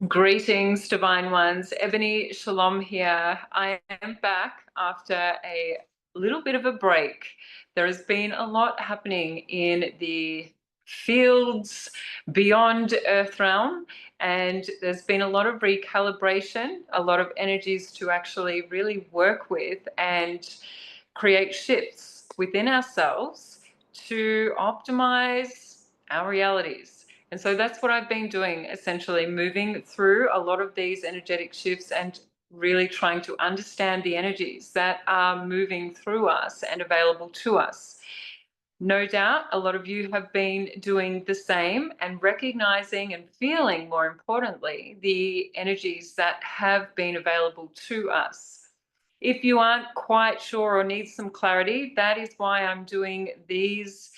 Greetings, Divine Ones. Ebony Shalom here. I am back after a little bit of a break. There has been a lot happening in the fields beyond Earth realm, and there's been a lot of recalibration, a lot of energies to actually really work with and create shifts within ourselves to optimize our realities. And so that's what I've been doing, essentially moving through a lot of these energetic shifts and really trying to understand the energies that are moving through us and available to us. No doubt a lot of you have been doing the same and recognizing and feeling, more importantly, the energies that have been available to us. If you aren't quite sure or need some clarity, that is why I'm doing these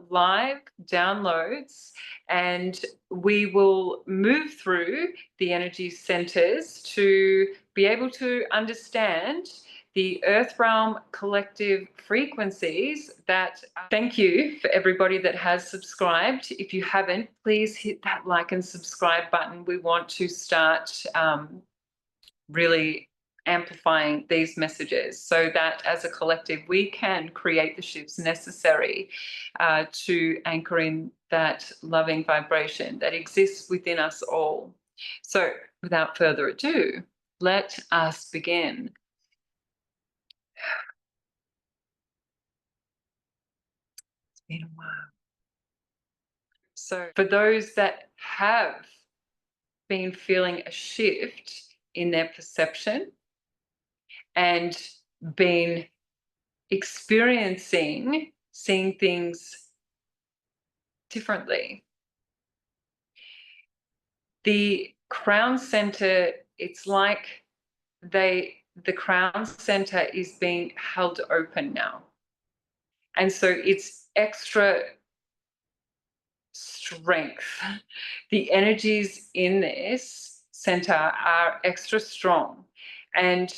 live downloads, and we will move through the energy centers to be able to understand the Earth Realm collective frequencies that, thank you for everybody that has subscribed. If you haven't, please hit that like and subscribe button. We want to start really amplifying these messages so that as a collective we can create the shifts necessary to anchor in that loving vibration that exists within us all. So without further ado, let us begin. It's been a while. So for those that have been feeling a shift in their perception and been experiencing seeing things differently, the crown center, it's like the crown center is being held open now, and so it's extra strength. The energies in this center are extra strong, and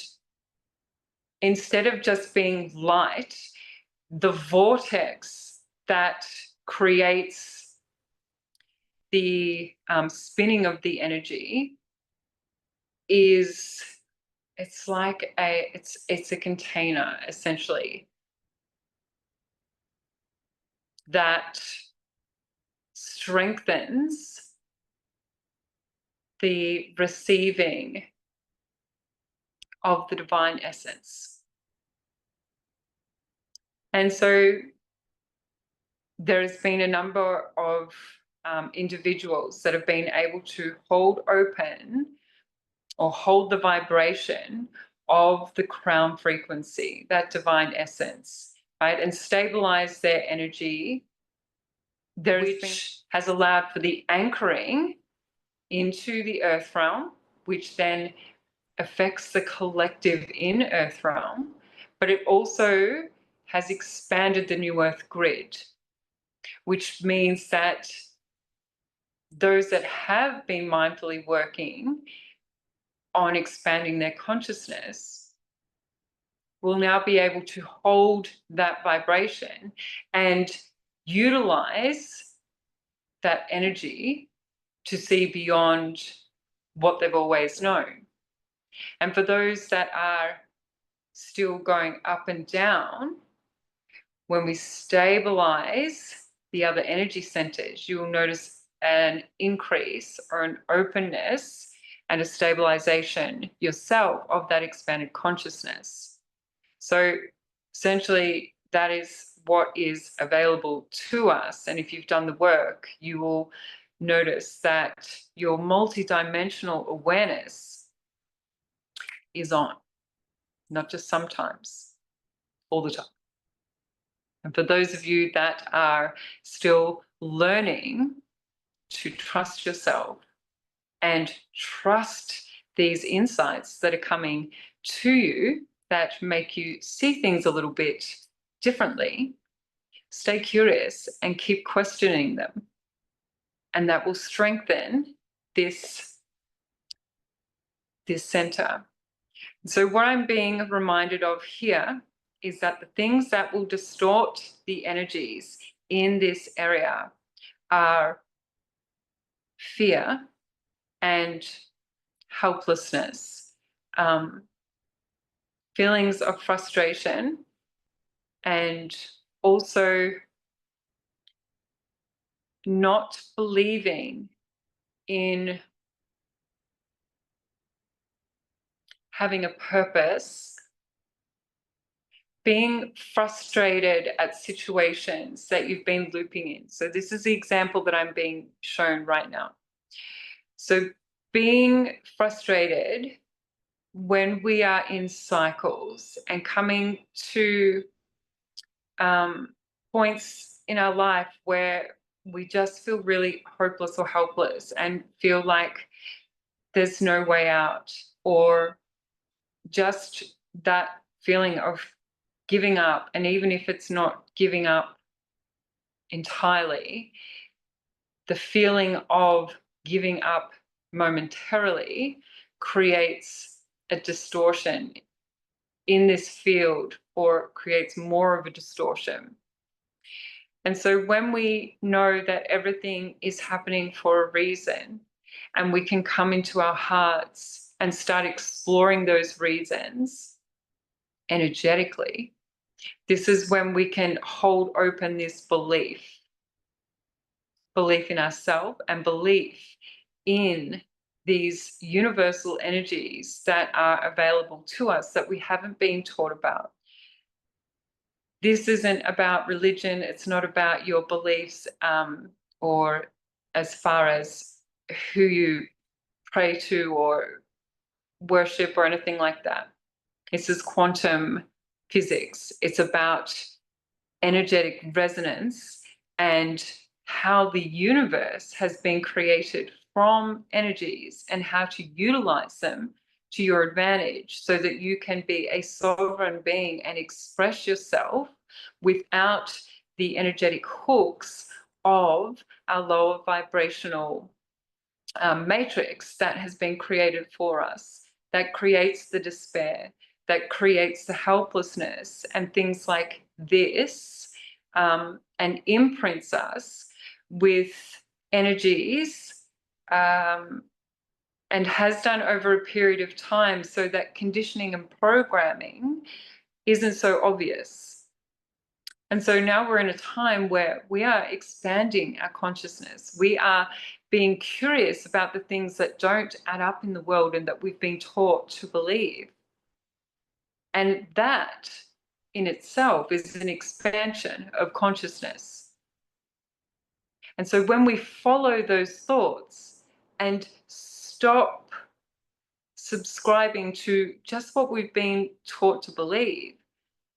instead of just being light, the vortex that creates the spinning of the energy is, it's like it's a container essentially that strengthens the receiving of the divine essence. And so there has been a number of individuals that have been able to hold open or hold the vibration of the crown frequency, that divine essence, right, and stabilize their energy, which has allowed for the anchoring into the earth realm, which then affects the collective in earth realm, but it also has expanded the new earth grid, which means that those that have been mindfully working on expanding their consciousness will now be able to hold that vibration and utilize that energy to see beyond what they've always known. And for those that are still going up and down, when we stabilize the other energy centers, you will notice an increase or an openness and a stabilization yourself of that expanded consciousness. So essentially, that is what is available to us. And if you've done the work, you will notice that your multidimensional awareness is on, not just sometimes, all the time. And for those of you that are still learning to trust yourself and trust these insights that are coming to you that make you see things a little bit differently, stay curious and keep questioning them. And that will strengthen this center. So what I'm being reminded of here is that the things that will distort the energies in this area are fear and helplessness, feelings of frustration, and also not believing in having a purpose, being frustrated at situations that you've been looping in. So this is the example that I'm being shown right now. So being frustrated when we are in cycles and coming to points in our life where we just feel really hopeless or helpless and feel like there's no way out, or just that feeling of giving up. And even if it's not giving up entirely, the feeling of giving up momentarily creates a distortion in this field, or creates more of a distortion. And so when we know that everything is happening for a reason, and we can come into our hearts and start exploring those reasons energetically, this is when we can hold open this belief in ourselves and belief in these universal energies that are available to us that we haven't been taught about. This isn't about religion. It's not about your beliefs, or as far as who you pray to or worship or anything like that. This is quantum physics. It's about energetic resonance and how the universe has been created from energies and how to utilize them to your advantage so that you can be a sovereign being and express yourself without the energetic hooks of our lower vibrational matrix that has been created for us, that creates the despair, that creates the helplessness and things like this, and imprints us with energies, and has done over a period of time, so that conditioning and programming isn't so obvious. And so now we're in a time where we are expanding our consciousness. We are being curious about the things that don't add up in the world and that we've been taught to believe. And that in itself is an expansion of consciousness. And so when we follow those thoughts and stop subscribing to just what we've been taught to believe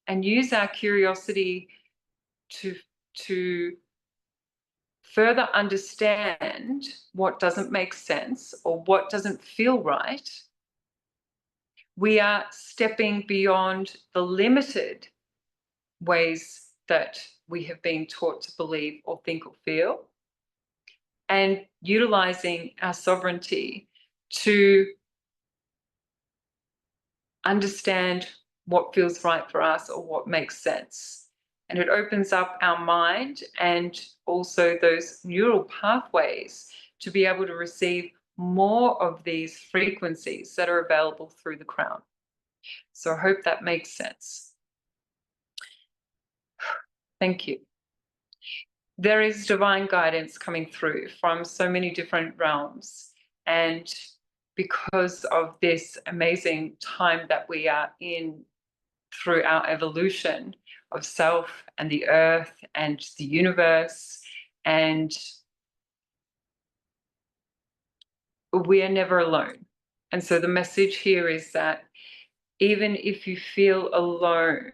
and use our curiosity to further understand what doesn't make sense or what doesn't feel right, we are stepping beyond the limited ways that we have been taught to believe or think or feel, and utilizing our sovereignty to understand what feels right for us or what makes sense. And it opens up our mind and also those neural pathways to be able to receive more of these frequencies that are available through the crown. So I hope that makes sense. Thank you. There is divine guidance coming through from so many different realms. And because of this amazing time that we are in through our evolution of self and the earth and the universe, and we are never alone. And so the message here is that even if you feel alone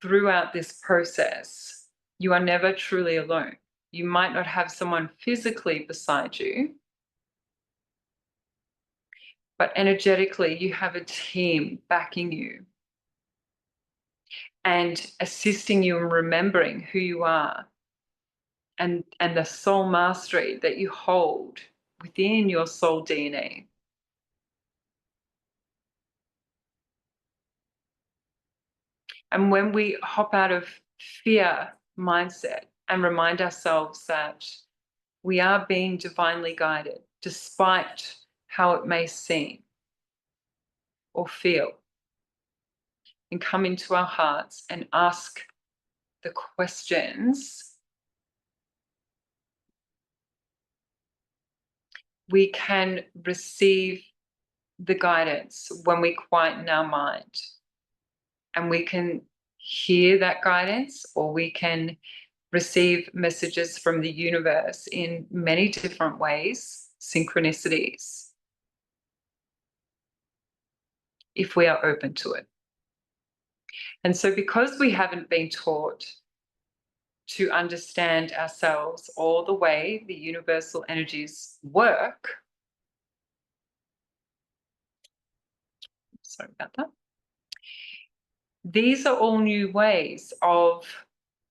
throughout this process, you are never truly alone. You might not have someone physically beside you, but energetically you have a team backing you and assisting you in remembering who you are, and the soul mastery that you hold within your soul DNA. And when we hop out of fear mindset and remind ourselves that we are being divinely guided, despite how it may seem or feel. And come into our hearts and ask the questions. We can receive the guidance when we quieten our mind. And we can hear that guidance, or we can receive messages from the universe in many different ways, synchronicities, if we are open to it. And so because we haven't been taught to understand ourselves or the way the universal energies work, sorry about that, these are all new ways of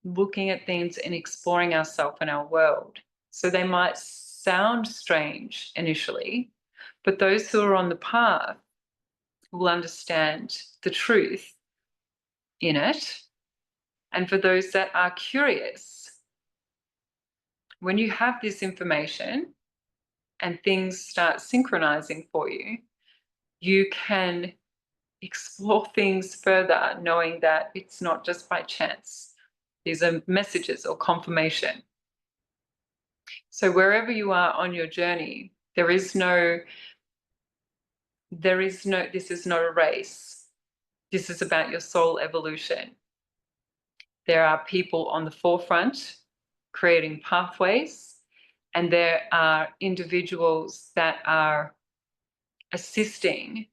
looking at things and exploring ourselves and our world. So they might sound strange initially, but those who are on the path will understand the truth in it. And for those that are curious, when you have this information and things start synchronizing for you, you can explore things further, knowing that it's not just by chance. These are messages or confirmation. So wherever you are on your journey, this is not a race. This is about your soul evolution. There are people on the forefront creating pathways, and there are individuals that are assisting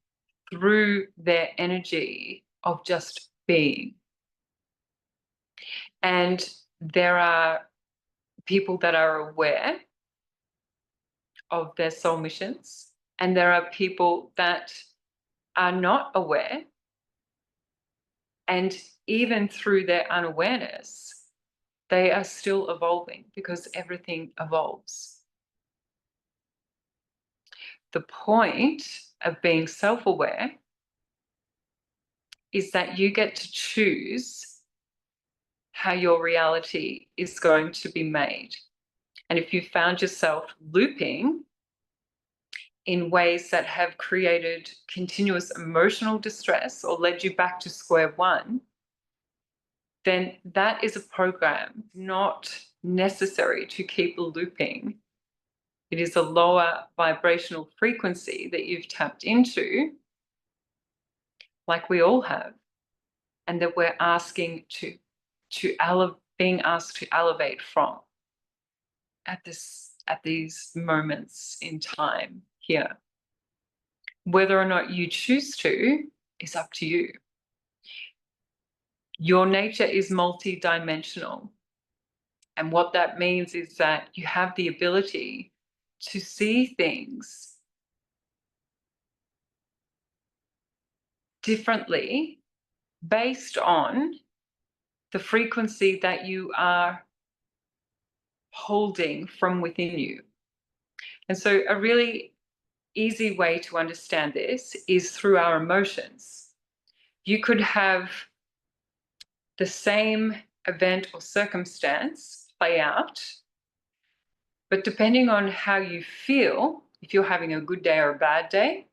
through their energy of just being. And there are people that are aware of their soul missions, and there are people that are not aware. And even through their unawareness, they are still evolving, because everything evolves. The point of being self-aware is that you get to choose how your reality is going to be made. And if you found yourself looping in ways that have created continuous emotional distress or led you back to square one, then that is a program not necessary to keep looping. It is a lower vibrational frequency that you've tapped into, like we all have, and that we're asking being asked to elevate from at these moments in time here. Whether or not you choose to is up to you. Your nature is multidimensional. And what that means is that you have the ability to see things differently based on the frequency that you are holding from within you. And so a really easy way to understand this is through our emotions. You could have the same event or circumstance play out, but depending on how you feel, if you're having a good day or a bad day,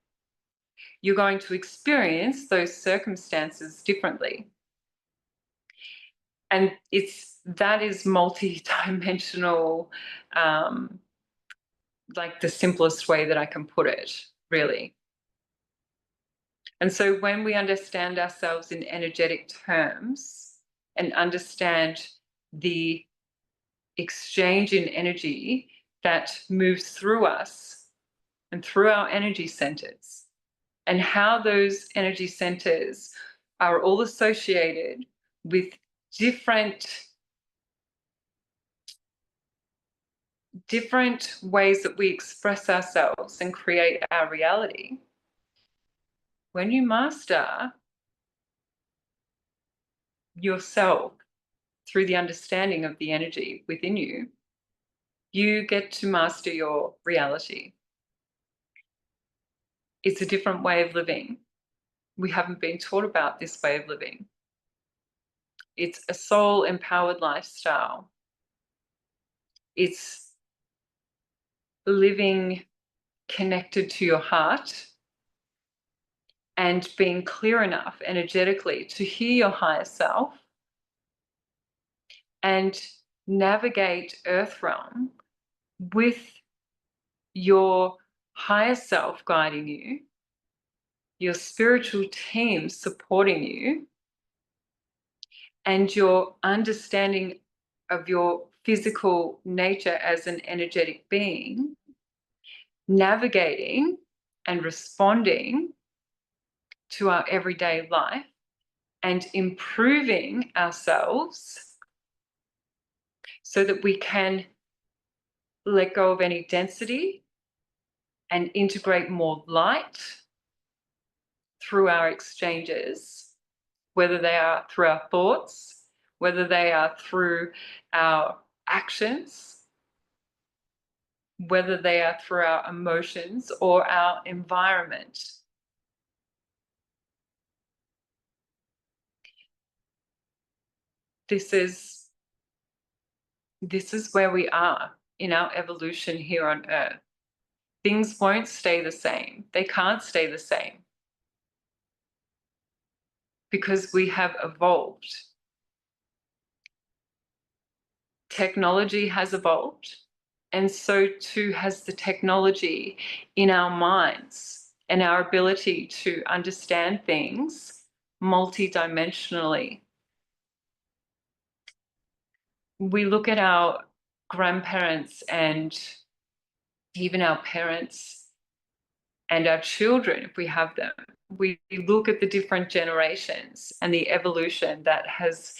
you're going to experience those circumstances differently. And that is multi-dimensional, like the simplest way that I can put it, really. And so when we understand ourselves in energetic terms and understand the exchange in energy that moves through us and through our energy centers, and how those energy centers are all associated with different ways that we express ourselves and create our reality. When you master yourself through the understanding of the energy within you, you get to master your reality. It's a different way of living. We haven't been taught about this way of living. It's a soul-empowered lifestyle. It's living connected to your heart and being clear enough energetically to hear your higher self and navigate Earth realm with your higher self guiding you, your spiritual team supporting you, and your understanding of your physical nature as an energetic being, navigating and responding to our everyday life and improving ourselves so that we can let go of any density and integrate more light through our exchanges, whether they are through our thoughts, whether they are through our actions, whether they are through our emotions or our environment. This is where we are in our evolution here on Earth. Things won't stay the same. They can't stay the same because we have evolved. Technology has evolved, and so too has the technology in our minds and our ability to understand things multidimensionally. We look at our grandparents and even our parents and our children, if we have them. We look at the different generations and the evolution that has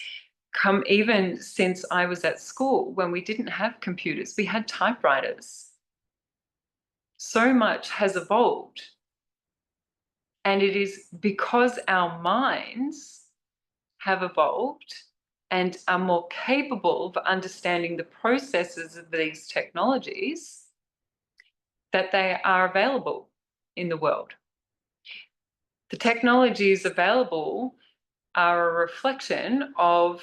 come even since I was at school when we didn't have computers, we had typewriters. So much has evolved. And it is because our minds have evolved and are more capable of understanding the processes of these technologies that they are available in the world. The technologies available are a reflection of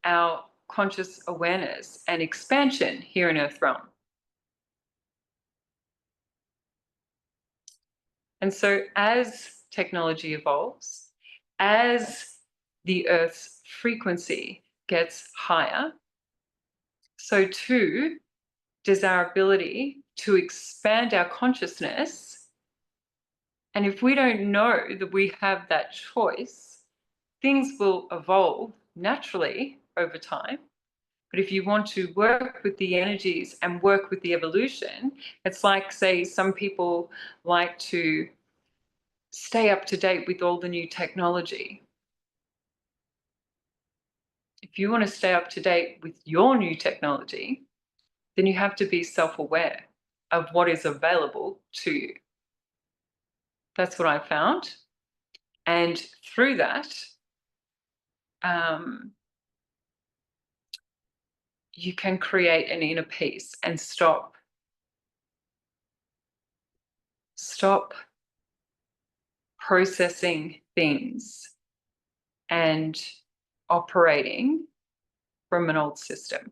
our conscious awareness and expansion here in Earth realm. And so as technology evolves, as the Earth's frequency gets higher, so too does our ability to expand our consciousness. And if we don't know that we have that choice, things will evolve naturally over time. But if you want to work with the energies and work with the evolution, it's like, say, some people like to stay up to date with all the new technology. If you want to stay up to date with your new technology, then you have to be self-aware of what is available to you. That's what I found. And through that, you can create an inner peace and stop processing things and operating from an old system.